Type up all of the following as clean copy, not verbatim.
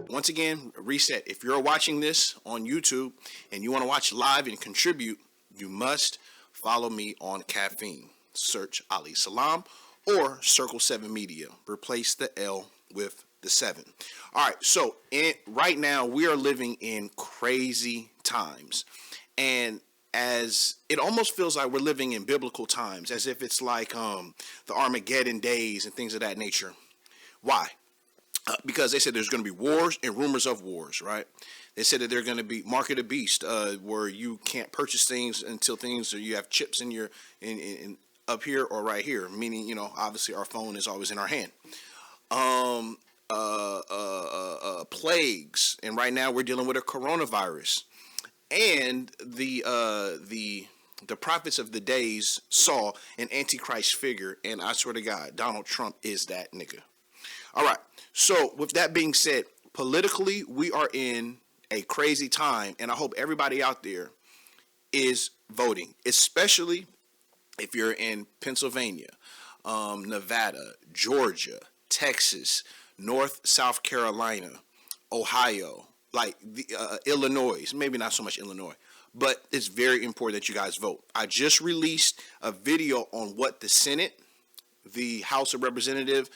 Once again, reset. If you're watching this on YouTube and you want to watch live and contribute, you must follow me on Caffeine. Search Ali Salaam or CIRC7E Media. Replace the L with the 7. All right, so right now we are living in crazy times. And as it almost feels like we're living in biblical times, as if it's like the Armageddon days and things of that nature. Why? Because they said there's going to be wars and rumors of wars, right? They said that they're going to be market of the beast, where you can't purchase things until things, or you have chips in your in up here or right here, meaning, you know, obviously our phone is always in our hand. Plagues, and right now we're dealing with a coronavirus, and the prophets of the days saw an antichrist figure, and I swear to God, Donald Trump is that nigga. All right. So with that being said, politically, we are in a crazy time, and I hope everybody out there is voting, especially if you're in Pennsylvania, Nevada, Georgia, Texas, South Carolina, Ohio, like Illinois, maybe not so much Illinois, but it's very important that you guys vote. I just released a video on what the Senate, the House of Representatives,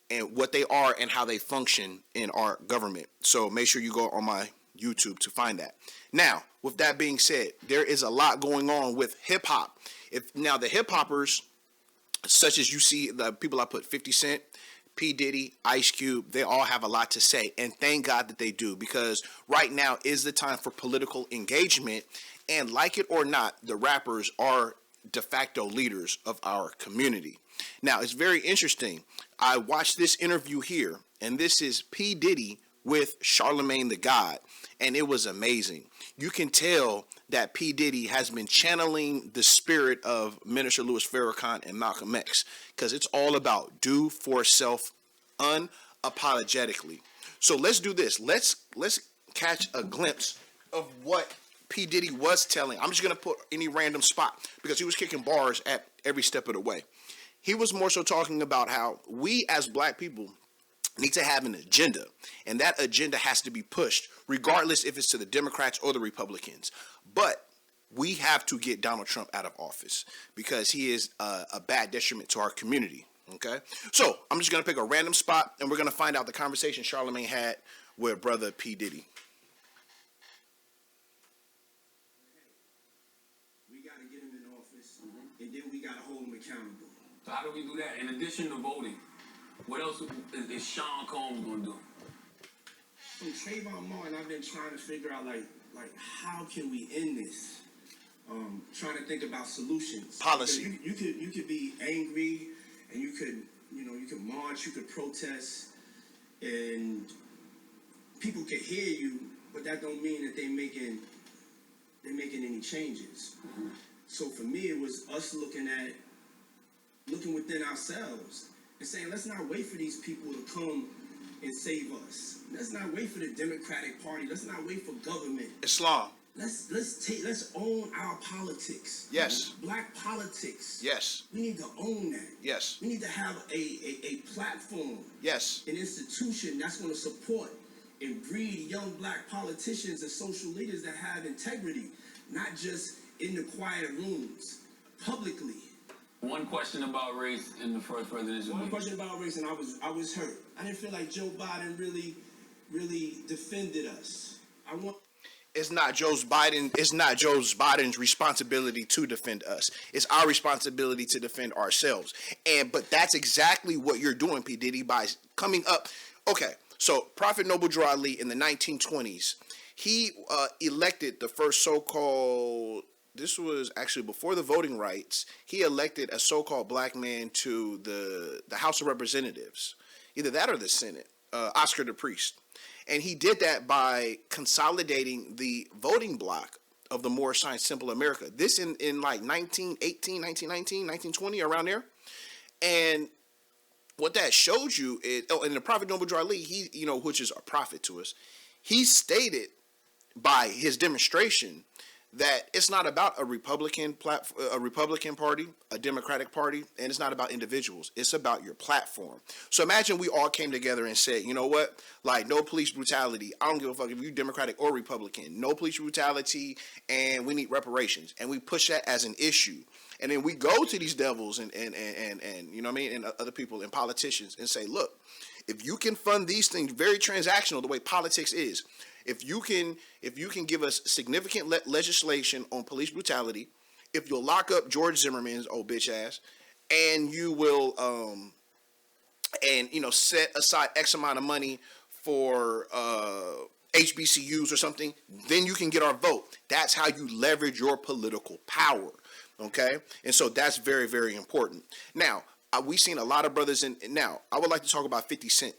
and what they are and how they function in our government. So make sure you go on my YouTube to find that. Now, with that being said, there is a lot going on with hip hop. Now the hip hoppers, such as you see the people I put, 50 Cent, P. Diddy, Ice Cube, they all have a lot to say, and thank God that they do, because right now is the time for political engagement, and like it or not, the rappers are de facto leaders of our community. Now, it's very interesting. I watched this interview here, and this is P. Diddy with Charlemagne the God, and it was amazing. You can tell that P. Diddy has been channeling the spirit of Minister Louis Farrakhan and Malcolm X, because it's all about do for self unapologetically. So let's do this. Let's catch a glimpse of what P. Diddy was telling. I'm just going to put any random spot, because he was kicking bars at every step of the way. He was more so talking about how we as black people need to have an agenda, and that agenda has to be pushed regardless if it's to the Democrats or the Republicans. But we have to get Donald Trump out of office, because he is a bad detriment to our community. Okay, so I'm just going to pick a random spot, and we're going to find out the conversation Charlemagne had with brother P. Diddy. We got to get him in office, and then we got to hold him accountable. So how do we do that? In addition to voting, what else is Sean Combs going to do? From Trayvon Martin, I've been trying to figure out, like how can we end this? Trying to think about solutions. Policy. You could be angry, and you could march, you could protest, and people could hear you, but that don't mean that they're making any changes. Mm-hmm. So for me, it was us looking within ourselves and saying, let's not wait for these people to come and save us. Let's not wait for the Democratic Party. Let's not wait for government. Islam. Let's own our politics. Yes. Black politics. Yes. We need to own that. Yes. We need to have a platform. Yes. An institution that's going to support and breed young black politicians and social leaders that have integrity, not just in the quiet rooms, publicly. One question about race in the first presidential One debate. question about race, and I was hurt. I didn't feel like Joe Biden really defended us. It's not Joe Biden's responsibility to defend us. It's our responsibility to defend ourselves. But that's exactly what you're doing, P. Diddy, by coming up. Okay, so Prophet Noble Drew Ali in the 1920s, he elected the first so-called, this was actually before the voting rights, he elected a so-called black man to the House of Representatives, either that or the Senate, Oscar the Priest. And he did that by consolidating the voting bloc of the Moorish Science Temple America. This in like 1918, 1919, 1920, around there. And what that showed you is, and the Prophet Noble Drew Ali, he, which is a prophet to us, he stated by his demonstration that it's not about a Republican Party, a Democratic Party, and it's not about individuals. It's about your platform. So imagine we all came together and said, you know what? Like, no police brutality. I don't give a fuck if you're Democratic or Republican. No police brutality, and we need reparations. And we push that as an issue. And then we go to these devils and you know what I mean, and other people and politicians and say, look, if you can fund these things, very transactional, the way politics is. If you can give us significant legislation on police brutality, if you'll lock up George Zimmerman's old bitch ass, and you will set aside X amount of money for HBCUs or something, then you can get our vote. That's how you leverage your political power. Okay, and so that's very, very important. Now, we've seen a lot of brothers now I would like to talk about 50 Cent